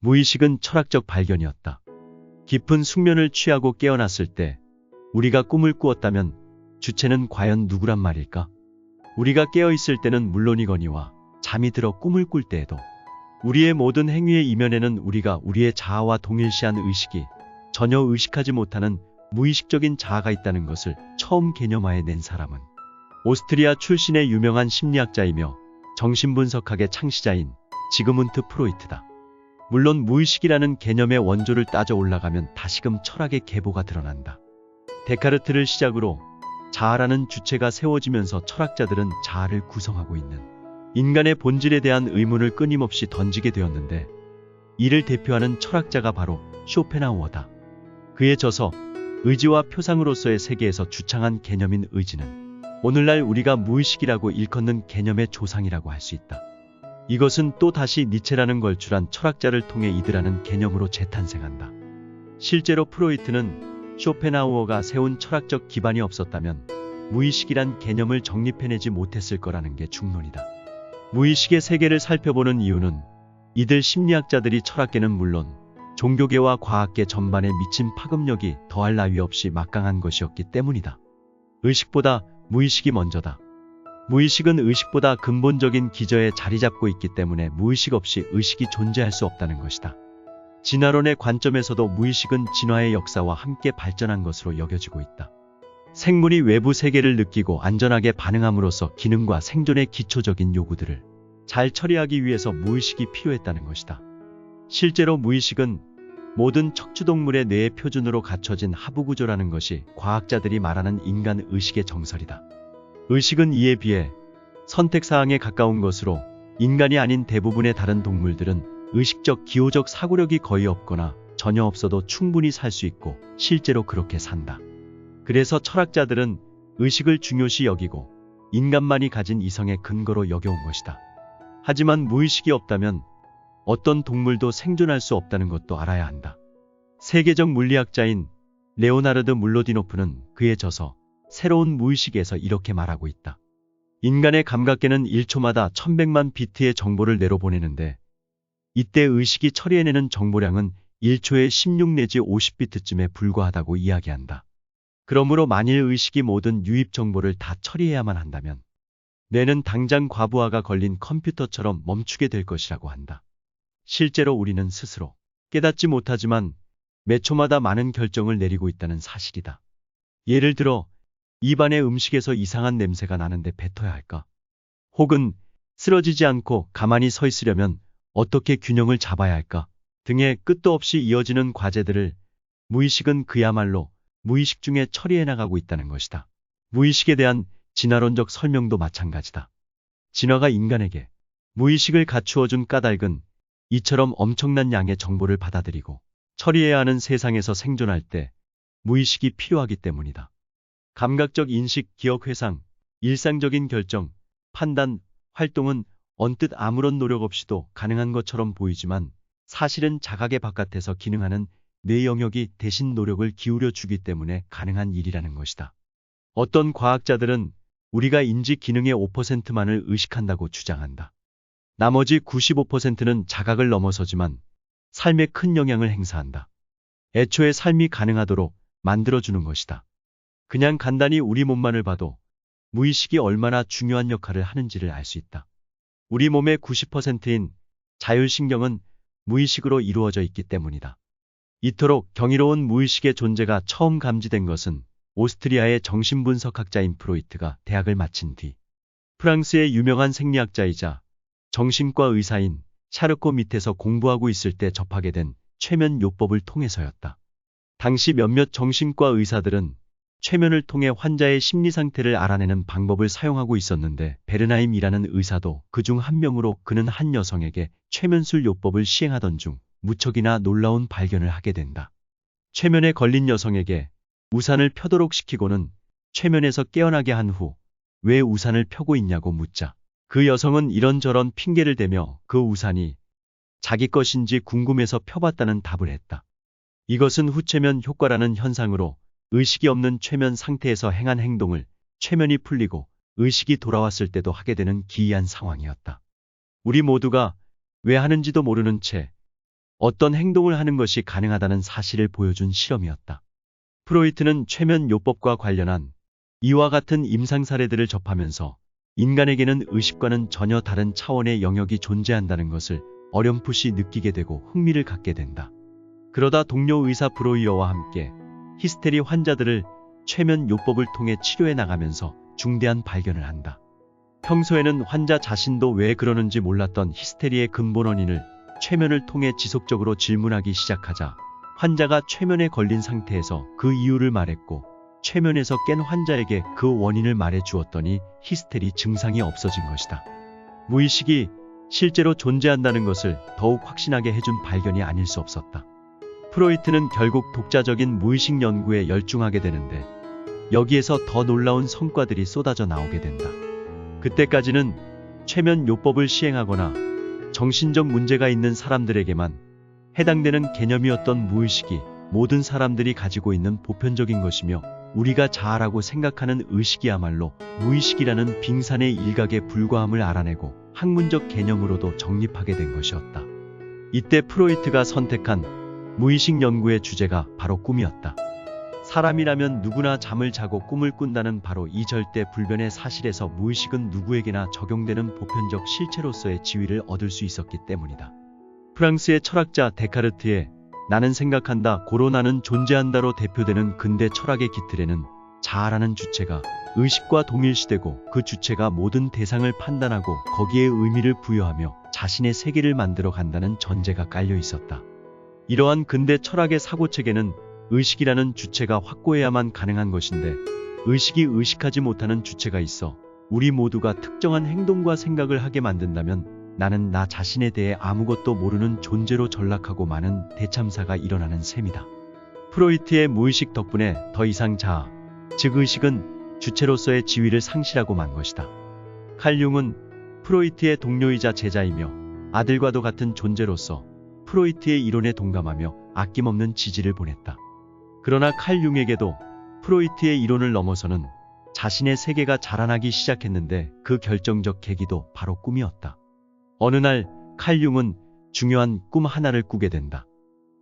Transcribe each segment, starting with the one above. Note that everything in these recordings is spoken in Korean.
무의식은 철학적 발견이었다. 깊은 숙면을 취하고 깨어났을 때 우리가 꿈을 꾸었다면 주체는 과연 누구란 말일까? 우리가 깨어있을 때는 물론이거니와 잠이 들어 꿈을 꿀 때에도 우리의 모든 행위의 이면에는 우리가 우리의 자아와 동일시한 의식이 전혀 의식하지 못하는 무의식적인 자아가 있다는 것을 처음 개념화해 낸 사람은 오스트리아 출신의 유명한 심리학자이며 정신분석학의 창시자인 지그문트 프로이트다. 물론 무의식이라는 개념의 원조를 따져 올라가면 다시금 철학의 계보가 드러난다. 데카르트를 시작으로 자아라는 주체가 세워지면서 철학자들은 자아를 구성하고 있는 인간의 본질에 대한 의문을 끊임없이 던지게 되었는데, 이를 대표하는 철학자가 바로 쇼펜하우어다. 그의 저서 의지와 표상으로서의 세계에서 주창한 개념인 의지는 오늘날 우리가 무의식이라고 일컫는 개념의 조상이라고 할 수 있다. 이것은 또 다시 니체라는 걸출한 철학자를 통해 이드라는 개념으로 재탄생한다. 실제로 프로이트는 쇼펜하우어가 세운 철학적 기반이 없었다면 무의식이란 개념을 정립해내지 못했을 거라는 게 중론이다. 무의식의 세계를 살펴보는 이유는 이들 심리학자들이 철학계는 물론 종교계와 과학계 전반에 미친 파급력이 더할 나위 없이 막강한 것이었기 때문이다. 의식보다 무의식이 먼저다. 무의식은 의식보다 근본적인 기저에 자리 잡고 있기 때문에 무의식 없이 의식이 존재할 수 없다는 것이다. 진화론의 관점에서도 무의식은 진화의 역사와 함께 발전한 것으로 여겨지고 있다. 생물이 외부 세계를 느끼고 안전하게 반응함으로써 기능과 생존의 기초적인 요구들을 잘 처리하기 위해서 무의식이 필요했다는 것이다. 실제로 무의식은 모든 척추동물의 뇌의 표준으로 갖춰진 하부구조라는 것이 과학자들이 말하는 인간 의식의 정설이다. 의식은 이에 비해 선택사항에 가까운 것으로 인간이 아닌 대부분의 다른 동물들은 의식적 기호적 사고력이 거의 없거나 전혀 없어도 충분히 살 수 있고 실제로 그렇게 산다. 그래서 철학자들은 의식을 중요시 여기고 인간만이 가진 이성의 근거로 여겨온 것이다. 하지만 무의식이 없다면 어떤 동물도 생존할 수 없다는 것도 알아야 한다. 세계적 물리학자인 레오나르드 물로디노프는 그의 저서 새로운 무의식에서 이렇게 말하고 있다. 인간의 감각계는 1초마다 1100만 비트의 정보를 내려보내는데 이때 의식이 처리해내는 정보량은 1초에 16 내지 50비트쯤에 불과하다고 이야기한다. 그러므로 만일 의식이 모든 유입 정보를 다 처리해야만 한다면 뇌는 당장 과부하가 걸린 컴퓨터처럼 멈추게 될 것이라고 한다. 실제로 우리는 스스로 깨닫지 못하지만 매 초마다 많은 결정을 내리고 있다는 사실이다. 예를 들어 입안의 음식에서 이상한 냄새가 나는데 뱉어야 할까? 혹은 쓰러지지 않고 가만히 서 있으려면 어떻게 균형을 잡아야 할까? 등의 끝도 없이 이어지는 과제들을 무의식은 그야말로 무의식 중에 처리해 나가고 있다는 것이다. 무의식에 대한 진화론적 설명도 마찬가지다. 진화가 인간에게 무의식을 갖추어준 까닭은 이처럼 엄청난 양의 정보를 받아들이고 처리해야 하는 세상에서 생존할 때 무의식이 필요하기 때문이다. 감각적 인식, 기억 회상, 일상적인 결정, 판단, 활동은 언뜻 아무런 노력 없이도 가능한 것처럼 보이지만 사실은 자각의 바깥에서 기능하는 뇌 영역이 대신 노력을 기울여 주기 때문에 가능한 일이라는 것이다. 어떤 과학자들은 우리가 인지 기능의 5%만을 의식한다고 주장한다. 나머지 95%는 자각을 넘어서지만 삶에 큰 영향을 행사한다. 애초에 삶이 가능하도록 만들어주는 것이다. 그냥 간단히 우리 몸만을 봐도 무의식이 얼마나 중요한 역할을 하는지를 알 수 있다. 우리 몸의 90%인 자율신경은 무의식으로 이루어져 있기 때문이다. 이토록 경이로운 무의식의 존재가 처음 감지된 것은 오스트리아의 정신분석학자인 프로이트가 대학을 마친 뒤 프랑스의 유명한 생리학자이자 정신과 의사인 샤르코 밑에서 공부하고 있을 때 접하게 된 최면요법을 통해서였다. 당시 몇몇 정신과 의사들은 최면을 통해 환자의 심리 상태를 알아내는 방법을 사용하고 있었는데 베르나임이라는 의사도 그중 한 명으로 그는 한 여성에게 최면술 요법을 시행하던 중 무척이나 놀라운 발견을 하게 된다. 최면에 걸린 여성에게 우산을 펴도록 시키고는 최면에서 깨어나게 한 후 왜 우산을 펴고 있냐고 묻자 그 여성은 이런저런 핑계를 대며 그 우산이 자기 것인지 궁금해서 펴봤다는 답을 했다. 이것은 후최면 효과라는 현상으로 의식이 없는 최면 상태에서 행한 행동을 최면이 풀리고 의식이 돌아왔을 때도 하게 되는 기이한 상황이었다. 우리 모두가 왜 하는지도 모르는 채 어떤 행동을 하는 것이 가능하다는 사실을 보여준 실험이었다. 프로이트는 최면 요법과 관련한 이와 같은 임상 사례들을 접하면서 인간에게는 의식과는 전혀 다른 차원의 영역이 존재한다는 것을 어렴풋이 느끼게 되고 흥미를 갖게 된다. 그러다 동료 의사 브로이어와 함께 히스테리 환자들을 최면 요법을 통해 치료해 나가면서 중대한 발견을 한다. 평소에는 환자 자신도 왜 그러는지 몰랐던 히스테리의 근본 원인을 최면을 통해 지속적으로 질문하기 시작하자 환자가 최면에 걸린 상태에서 그 이유를 말했고 최면에서 깬 환자에게 그 원인을 말해 주었더니 히스테리 증상이 없어진 것이다. 무의식이 실제로 존재한다는 것을 더욱 확신하게 해준 발견이 아닐 수 없었다. 프로이트는 결국 독자적인 무의식 연구에 열중하게 되는데 여기에서 더 놀라운 성과들이 쏟아져 나오게 된다. 그때까지는 최면 요법을 시행하거나 정신적 문제가 있는 사람들에게만 해당되는 개념이었던 무의식이 모든 사람들이 가지고 있는 보편적인 것이며 우리가 자아라고 생각하는 의식이야말로 무의식이라는 빙산의 일각에 불과함을 알아내고 학문적 개념으로도 정립하게 된 것이었다. 이때 프로이트가 선택한 무의식 연구의 주제가 바로 꿈이었다. 사람이라면 누구나 잠을 자고 꿈을 꾼다는 바로 이 절대 불변의 사실에서 무의식은 누구에게나 적용되는 보편적 실체로서의 지위를 얻을 수 있었기 때문이다. 프랑스의 철학자 데카르트의 나는 생각한다, 고로 나는 존재한다로 대표되는 근대 철학의 기틀에는 자아라는 주체가 의식과 동일시되고 그 주체가 모든 대상을 판단하고 거기에 의미를 부여하며 자신의 세계를 만들어 간다는 전제가 깔려 있었다. 이러한 근대 철학의 사고체계는 의식이라는 주체가 확고해야만 가능한 것인데 의식이 의식하지 못하는 주체가 있어 우리 모두가 특정한 행동과 생각을 하게 만든다면 나는 나 자신에 대해 아무것도 모르는 존재로 전락하고 많은 대참사가 일어나는 셈이다. 프로이트의 무의식 덕분에 더 이상 자아, 즉 의식은 주체로서의 지위를 상실하고 만 것이다. 칼 융은 프로이트의 동료이자 제자이며 아들과도 같은 존재로서 프로이트의 이론에 동감하며 아낌없는 지지를 보냈다. 그러나 칼 융에게도 프로이트의 이론을 넘어서는 자신의 세계가 자라나기 시작했는데 그 결정적 계기도 바로 꿈이었다. 어느 날 칼 융은 중요한 꿈 하나를 꾸게 된다.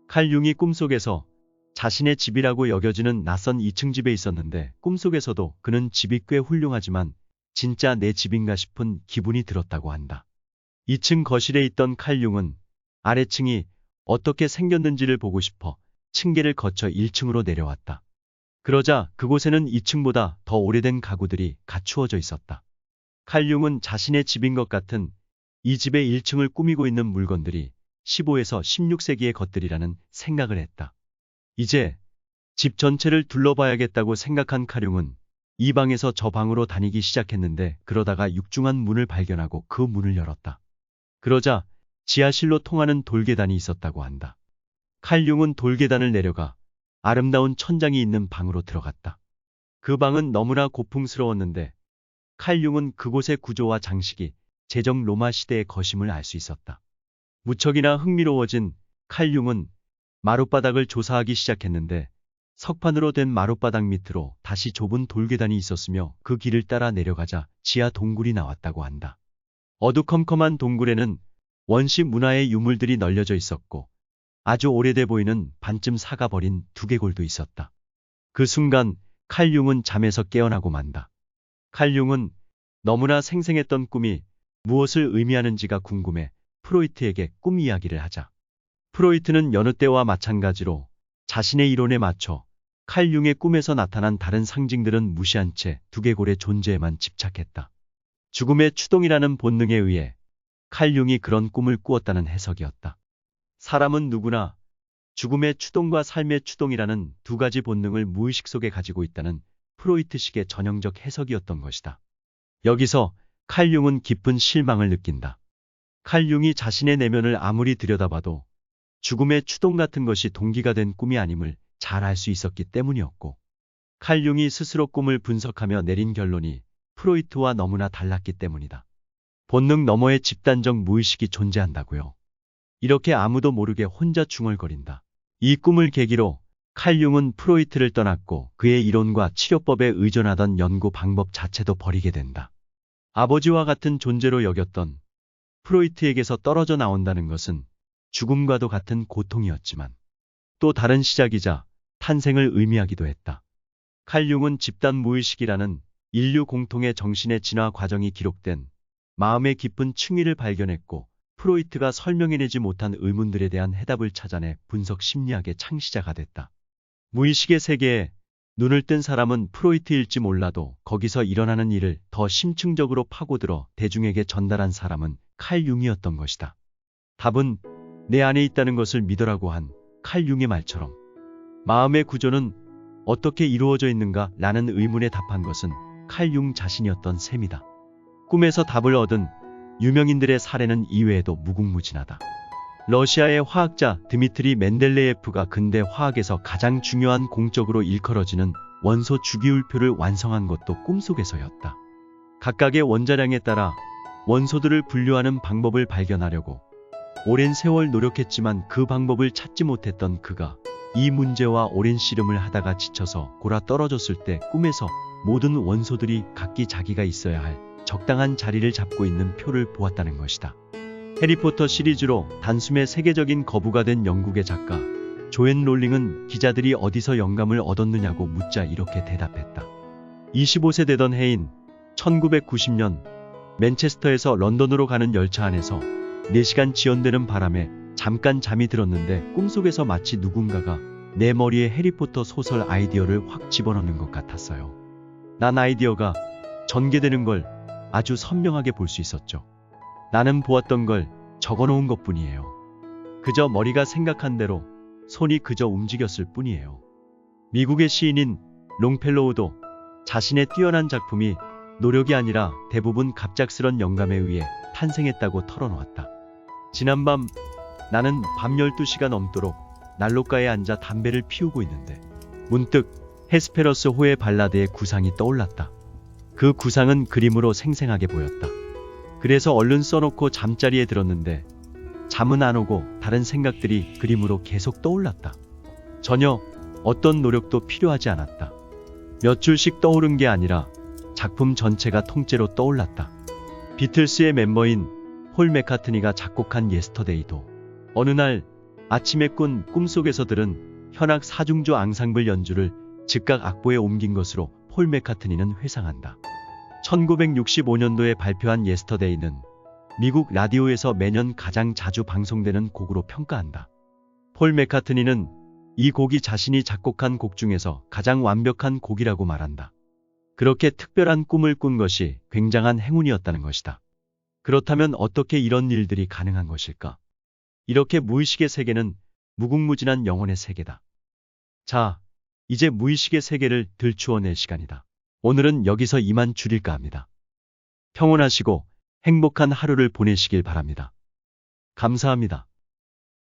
칼 융이 꿈속에서 자신의 집이라고 여겨지는 낯선 2층 집에 있었는데 꿈속에서도 그는 집이 꽤 훌륭하지만 진짜 내 집인가 싶은 기분이 들었다고 한다. 2층 거실에 있던 칼 융은 아래층이 어떻게 생겼는지를 보고 싶어 층계를 거쳐 1층으로 내려왔다. 그러자 그곳에는 2층보다 더 오래된 가구들이 갖추어져 있었다. 칼 융은 자신의 집인 것 같은 이 집의 1층을 꾸미고 있는 물건들이 15에서 16세기의 것들이라는 생각을 했다. 이제 집 전체를 둘러봐야겠다고 생각한 칼 융은 이 방에서 저 방으로 다니기 시작했는데 그러다가 육중한 문을 발견하고 그 문을 열었다. 그러자 지하실로 통하는 돌계단이 있었다고 한다. 칼 융은 돌계단을 내려가 아름다운 천장이 있는 방으로 들어갔다. 그 방은 너무나 고풍스러웠는데 칼 융은 그곳의 구조와 장식이 제정 로마 시대의 것임을 알 수 있었다. 무척이나 흥미로워진 칼 융은 마룻바닥을 조사하기 시작했는데 석판으로 된 마룻바닥 밑으로 다시 좁은 돌계단이 있었으며 그 길을 따라 내려가자 지하 동굴이 나왔다고 한다. 어두컴컴한 동굴에는 원시 문화의 유물들이 널려져 있었고 아주 오래돼 보이는 반쯤 사가버린 두개골도 있었다. 그 순간 칼 융은 잠에서 깨어나고 만다. 칼 융은 너무나 생생했던 꿈이 무엇을 의미하는지가 궁금해 프로이트에게 꿈 이야기를 하자 프로이트는 여느 때와 마찬가지로 자신의 이론에 맞춰 칼 융의 꿈에서 나타난 다른 상징들은 무시한 채 두개골의 존재에만 집착했다. 죽음의 추동이라는 본능에 의해 칼 융이 그런 꿈을 꾸었다는 해석이었다. 사람은 누구나 죽음의 추동과 삶의 추동이라는 두 가지 본능을 무의식 속에 가지고 있다는 프로이트식의 전형적 해석이었던 것이다. 여기서 칼 융은 깊은 실망을 느낀다. 칼 융이 자신의 내면을 아무리 들여다봐도 죽음의 추동 같은 것이 동기가 된 꿈이 아님을 잘 알 수 있었기 때문이었고 칼 융이 스스로 꿈을 분석하며 내린 결론이 프로이트와 너무나 달랐기 때문이다. 본능 너머의 집단적 무의식이 존재한다고요. 이렇게 아무도 모르게 혼자 중얼거린다. 이 꿈을 계기로 칼 융은 프로이트를 떠났고 그의 이론과 치료법에 의존하던 연구 방법 자체도 버리게 된다. 아버지와 같은 존재로 여겼던 프로이트에게서 떨어져 나온다는 것은 죽음과도 같은 고통이었지만 또 다른 시작이자 탄생을 의미하기도 했다. 칼 융은 집단 무의식이라는 인류 공통의 정신의 진화 과정이 기록된 마음의 깊은 층위를 발견했고 프로이트가 설명해내지 못한 의문들에 대한 해답을 찾아내 분석 심리학의 창시자가 됐다. 무의식의 세계에 눈을 뜬 사람은 프로이트일지 몰라도 거기서 일어나는 일을 더 심층적으로 파고들어 대중에게 전달한 사람은 칼 융이었던 것이다. 답은 내 안에 있다는 것을 믿으라고 한 칼 융의 말처럼 마음의 구조는 어떻게 이루어져 있는가 라는 의문에 답한 것은 칼 융 자신이었던 셈이다. 꿈에서 답을 얻은 유명인들의 사례는 이외에도 무궁무진하다. 러시아의 화학자 드미트리 멘델레예프가 근대 화학에서 가장 중요한 공적으로 일컬어지는 원소 주기율표를 완성한 것도 꿈속에서였다. 각각의 원자량에 따라 원소들을 분류하는 방법을 발견하려고 오랜 세월 노력했지만 그 방법을 찾지 못했던 그가 이 문제와 오랜 씨름을 하다가 지쳐서 골아 떨어졌을 때 꿈에서 모든 원소들이 각기 자기가 있어야 할 적당한 자리를 잡고 있는 표를 보았다는 것이다. 해리포터 시리즈로 단숨에 세계적인 거부가 된 영국의 작가 조앤 롤링은 기자들이 어디서 영감을 얻었느냐고 묻자 이렇게 대답했다. 25세 되던 해인 1990년 맨체스터에서 런던으로 가는 열차 안에서 4시간 지연되는 바람에 잠깐 잠이 들었는데 꿈속에서 마치 누군가가 내 머리에 해리포터 소설 아이디어를 확 집어넣는 것 같았어요. 난 아이디어가 전개되는 걸 아주 선명하게 볼 수 있었죠. 나는 보았던 걸 적어놓은 것뿐이에요. 그저 머리가 생각한 대로 손이 그저 움직였을 뿐이에요. 미국의 시인인 롱펠로우도 자신의 뛰어난 작품이 노력이 아니라 대부분 갑작스런 영감에 의해 탄생했다고 털어놓았다. 지난밤 나는 밤 12시가 넘도록 난로가에 앉아 담배를 피우고 있는데 문득 헤스페러스 호의 발라드의 구상이 떠올랐다. 그 구상은 그림으로 생생하게 보였다. 그래서 얼른 써놓고 잠자리에 들었는데 잠은 안 오고 다른 생각들이 그림으로 계속 떠올랐다. 전혀 어떤 노력도 필요하지 않았다. 몇 줄씩 떠오른 게 아니라 작품 전체가 통째로 떠올랐다. 비틀스의 멤버인 폴 맥카트니가 작곡한 예스터데이도 어느 날 아침에 꾼 꿈속에서 들은 현악 4중조 앙상블 연주를 즉각 악보에 옮긴 것으로 폴 맥카트니는 회상한다. 1965년도에 발표한 예스터데이는 미국 라디오에서 매년 가장 자주 방송되는 곡으로 평가한다. 폴 맥카트니는 이 곡이 자신이 작곡한 곡 중에서 가장 완벽한 곡이라고 말한다. 그렇게 특별한 꿈을 꾼 것이 굉장한 행운이었다는 것이다. 그렇다면 어떻게 이런 일들이 가능한 것일까? 이렇게 무의식의 세계는 무궁무진한 영혼의 세계다. 자, 이제 무의식의 세계를 들추어낼 시간이다. 오늘은 여기서 이만 줄일까 합니다. 평온하시고 행복한 하루를 보내시길 바랍니다. 감사합니다.